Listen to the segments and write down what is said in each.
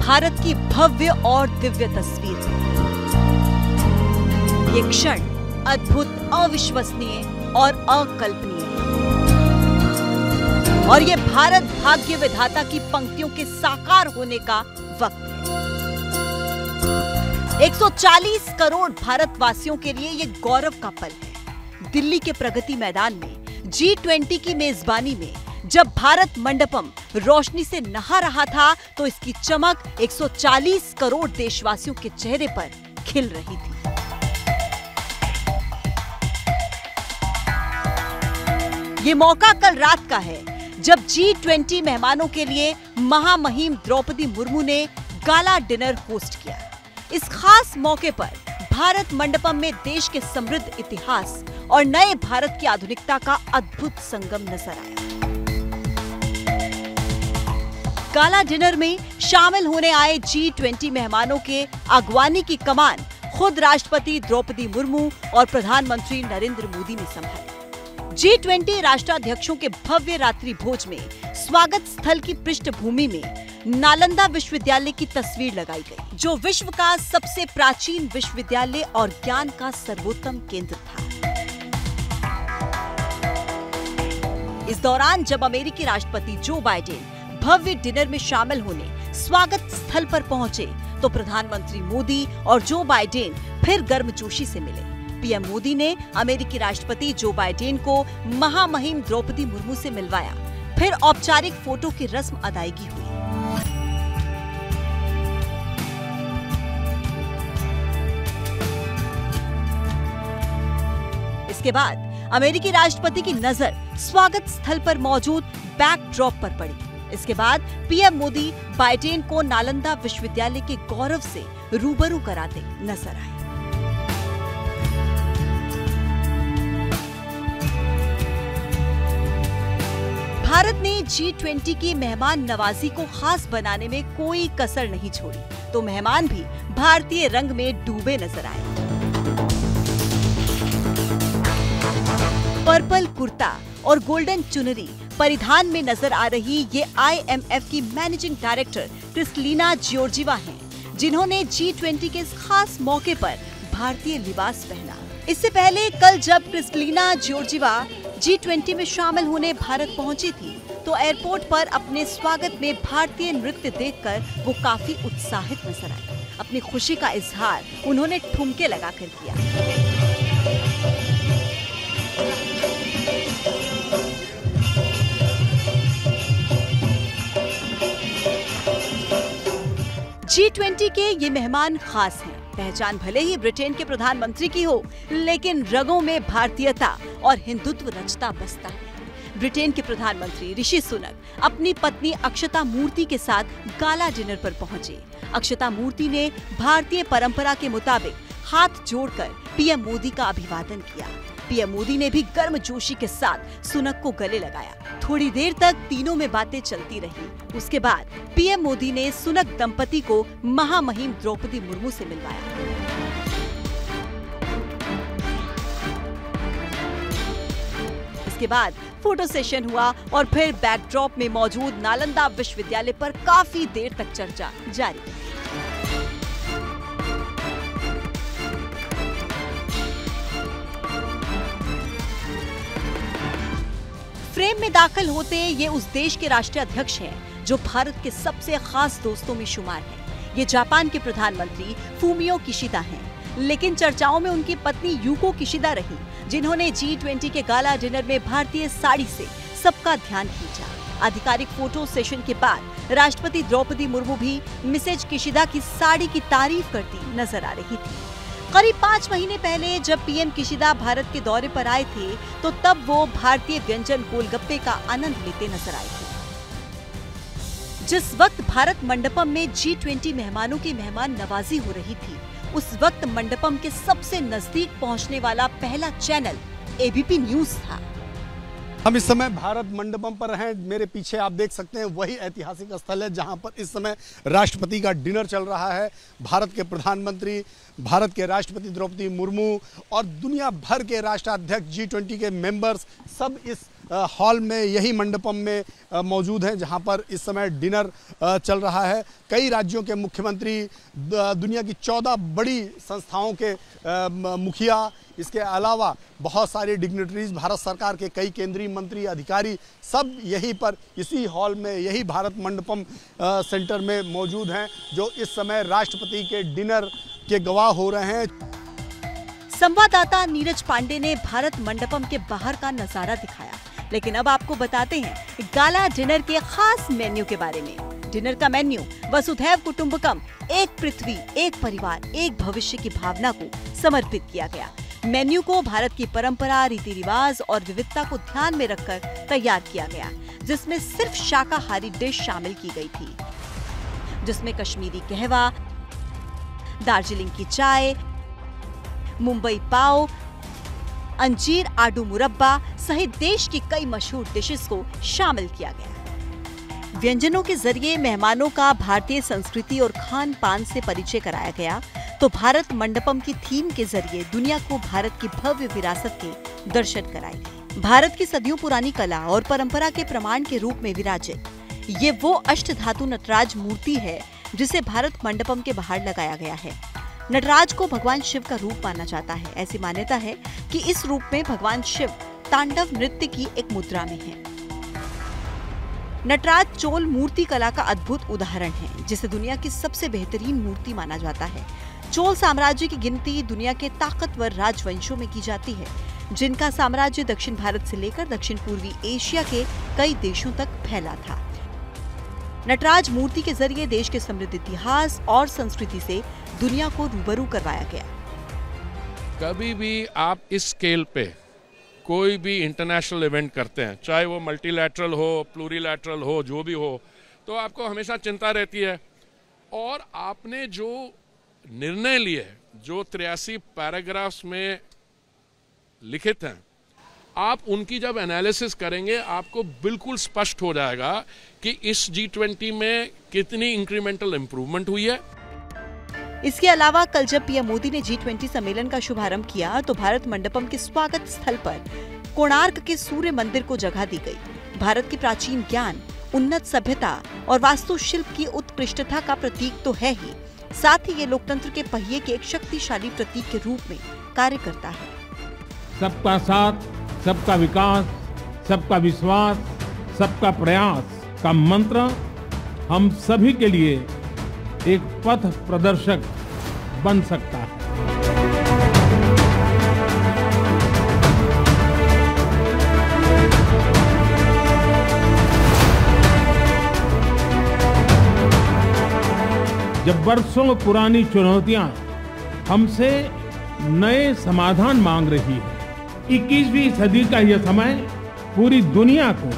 भारत की भव्य और दिव्य तस्वीर। ये क्षण अद्भुत, अविश्वसनीय और अकल्पनीय है। और ये भारत भाग्य विधाता की पंक्तियों के साकार होने का वक्त है। 140 करोड़ भारतवासियों के लिए ये गौरव का पल है। दिल्ली के प्रगति मैदान में G20 की मेजबानी में जब भारत मंडपम रोशनी से नहा रहा था तो इसकी चमक 140 करोड़ देशवासियों के चेहरे पर खिल रही थी। ये मौका कल रात का है जब G20 मेहमानों के लिए महामहिम द्रौपदी मुर्मू ने गाला डिनर होस्ट किया। इस खास मौके पर भारत मंडपम में देश के समृद्ध इतिहास और नए भारत की आधुनिकता का अद्भुत संगम नजर आया। गाला डिनर में शामिल होने आए G20 मेहमानों के अगवानी की कमान खुद राष्ट्रपति द्रौपदी मुर्मू और प्रधानमंत्री नरेंद्र मोदी ने संभाली। G20 राष्ट्राध्यक्षों के भव्य रात्रि भोज में स्वागत स्थल की पृष्ठभूमि में नालंदा विश्वविद्यालय की तस्वीर लगाई गई, जो विश्व का सबसे प्राचीन विश्वविद्यालय और ज्ञान का सर्वोत्तम केंद्र था। इस दौरान जब अमेरिकी राष्ट्रपति जो बाइडेन भव्य डिनर में शामिल होने स्वागत स्थल पर पहुंचे तो प्रधानमंत्री मोदी और जो बाइडेन फिर गर्मजोशी से मिले। पीएम मोदी ने अमेरिकी राष्ट्रपति जो बाइडेन को महामहिम द्रौपदी मुर्मू से मिलवाया। फिर औपचारिक फोटो की रस्म अदायगी हुई। इसके बाद अमेरिकी राष्ट्रपति की नजर स्वागत स्थल पर मौजूद बैकड्रॉप पर पड़ी। इसके बाद पीएम मोदी बाइडेन को नालंदा विश्वविद्यालय के गौरव से रूबरू कराते नजर आए। भारत ने G20 की मेहमान नवाजी को खास बनाने में कोई कसर नहीं छोड़ी, तो मेहमान भी भारतीय रंग में डूबे नजर आए। पर्पल कुर्ता और गोल्डन चुनरी परिधान में नजर आ रही ये IMF की मैनेजिंग डायरेक्टर क्रिस्टलिना जॉर्जिवा हैं, जिन्होंने G20 के इस खास मौके पर भारतीय लिबास पहना। इससे पहले कल जब क्रिस्टलिना जॉर्जिवा G20 में शामिल होने भारत पहुंची थी तो एयरपोर्ट पर अपने स्वागत में भारतीय नृत्य देखकर वो काफी उत्साहित नजर आई। अपनी खुशी का इजहार उन्होंने ठुमके लगाकर किया। G20 के ये मेहमान खास हैं। पहचान भले ही ब्रिटेन के प्रधानमंत्री की हो, लेकिन रगों में भारतीयता और हिंदुत्व रचता बसता है। ब्रिटेन के प्रधानमंत्री ऋषि सुनक अपनी पत्नी अक्षता मूर्ति के साथ गाला डिनर पर पहुंचे। अक्षता मूर्ति ने भारतीय परंपरा के मुताबिक हाथ जोड़कर पीएम मोदी का अभिवादन किया। पीएम मोदी ने भी गर्मजोशी के साथ सुनक को गले लगाया। थोड़ी देर तक तीनों में बातें चलती रही। उसके बाद पीएम मोदी ने सुनक दंपति को महामहिम द्रौपदी मुर्मू से मिलवाया। इसके बाद फोटो सेशन हुआ और फिर बैकड्रॉप में मौजूद नालंदा विश्वविद्यालय पर काफी देर तक चर्चा जारी रही। फ्रेम में दाखिल होते ये उस देश के राष्ट्रीय अध्यक्ष हैं जो भारत के सबसे खास दोस्तों में शुमार हैं। ये जापान के प्रधानमंत्री फूमियो किशिदा हैं, लेकिन चर्चाओं में उनकी पत्नी यूको किशिदा रही, जिन्होंने G20 के गाला डिनर में भारतीय साड़ी से सबका ध्यान खींचा। आधिकारिक फोटो सेशन के बाद राष्ट्रपति द्रौपदी मुर्मू भी मिसेज किशिदा की साड़ी की तारीफ करती नजर आ रही थी। करीब 5 महीने पहले जब पीएम किशिदा भारत के दौरे पर आए थे तो तब वो भारतीय व्यंजन गोलगप्पे का आनंद लेते नजर आए थे। जिस वक्त भारत मंडपम में G20 मेहमानों की मेहमान नवाजी हो रही थी, उस वक्त मंडपम के सबसे नजदीक पहुंचने वाला पहला चैनल ABP न्यूज था। हम इस समय भारत मंडपम पर हैं। मेरे पीछे आप देख सकते हैं वही ऐतिहासिक स्थल है जहां पर इस समय राष्ट्रपति का डिनर चल रहा है। भारत के प्रधानमंत्री, भारत के राष्ट्रपति द्रौपदी मुर्मू और दुनिया भर के राष्ट्राध्यक्ष G20 के मेंबर्स सब इस हॉल में, यही मंडपम में मौजूद हैं जहां पर इस समय डिनर चल रहा है। कई राज्यों के मुख्यमंत्री, दुनिया की 14 बड़ी संस्थाओं के मुखिया, इसके अलावा बहुत सारे डिग्निटरीज, भारत सरकार के कई केंद्रीय मंत्री, अधिकारी सब यहीं पर इसी हॉल में, यही भारत मंडपम सेंटर में मौजूद हैं, जो इस समय राष्ट्रपति के डिनर के गवाह हो रहे हैं। संवाददाता नीरज पांडे ने भारत मंडपम के बाहर का नजारा दिखाया, लेकिन अब आपको बताते हैं गाला डिनर के खास मेन्यू के बारे में। डिनर का मेन्यू वसुधैव कुटुंबकम, एक पृथ्वी, एक परिवार, एक भविष्य की भावना को समर्पित किया गया। मेन्यू को भारत की परंपरा, रीति रिवाज और विविधता को ध्यान में रखकर तैयार किया गया, जिसमें सिर्फ शाकाहारी डिश शामिल की गई थी, जिसमें कश्मीरी कहवा, दार्जिलिंग की चाय, मुंबई पाव, अंजीर आडू मुरब्बा सहित देश की कई मशहूर डिशेस को शामिल किया गया। व्यंजनों के जरिए मेहमानों का भारतीय संस्कृति और खान पान से परिचय कराया गया, तो भारत मंडपम की थीम के जरिए दुनिया को भारत की भव्य विरासत के दर्शन कराए गए। भारत की सदियों पुरानी कला और परंपरा के प्रमाण के रूप में विराजित ये वो अष्टधातु नटराज मूर्ति है जिसे भारत मंडपम के बाहर लगाया गया है। नटराज को भगवान शिव का रूप माना जाता है। ऐसी मान्यता है कि इस रूप में भगवान शिव तांडव नृत्य की एक मुद्रा में है। नटराज चोल मूर्ति कला का अद्भुत उदाहरण है, जिसे दुनिया की सबसे बेहतरीन मूर्ति माना जाता है। चोल साम्राज्य की गिनती दुनिया के ताकतवर राजवंशों में की जाती है, जिनका साम्राज्य दक्षिण भारत से लेकर दक्षिण पूर्वी एशिया के कई देशों तक फैला था। नटराज मूर्ति के जरिए देश के समृद्ध इतिहास और संस्कृति से दुनिया को रूबरू करवाया गया। कभी भी आप इस स्केल पे कोई भी इंटरनेशनल इवेंट करते हैं, चाहे वो मल्टीलैटरल हो, प्लूरीलैटरल हो, जो भी हो, तो आपको हमेशा चिंता रहती है। और आपने जो निर्णय लिए, जो 83 पैराग्राफ्स में लिखित हैं, आप उनकी जब एनालिसिस करेंगे आपको बिल्कुल स्पष्ट हो जाएगा कि इस G20 में कितनी इंक्रीमेंटल इंप्रूवमेंट हुई है। इसके अलावा कल जब पीएम मोदी ने G20 सम्मेलन का शुभारंभ किया तो भारत मंडपम के स्वागत स्थल पर कोणार्क के सूर्य मंदिर को जगह दी गई। भारत की प्राचीन ज्ञान, उन्नत सभ्यता और वास्तुशिल्प की उत्कृष्टता का प्रतीक तो है ही, साथ ही ये लोकतंत्र के पहिए के एक शक्तिशाली प्रतीक के रूप में कार्य करता है। सबका साथ, सबका विकास, सबका विश्वास, सबका प्रयास का मंत्र हम सभी के लिए एक पथ प्रदर्शक बन सकता है। जब वर्षों पुरानी चुनौतियां हमसे नए समाधान मांग रही है, 21वीं सदी का यह समय पूरी दुनिया को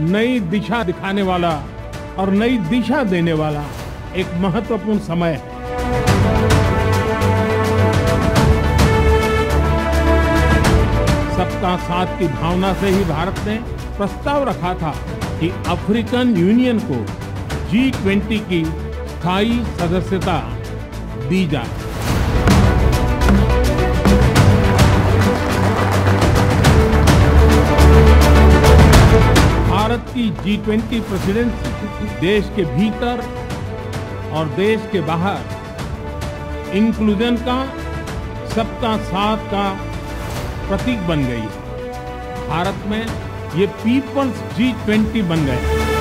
नई दिशा दिखाने वाला और नई दिशा देने वाला एक महत्वपूर्ण समय है। सबका साथ की भावना से ही भारत ने प्रस्ताव रखा था कि अफ्रीकन यूनियन को G20 की स्थायी सदस्यता दी जाए। भारत की G20 प्रेसिडेंसी देश के भीतर और देश के बाहर इंक्लूजन का, सबका साथ का प्रतीक बन गई है। भारत में ये पीपल्स G20 बन गए।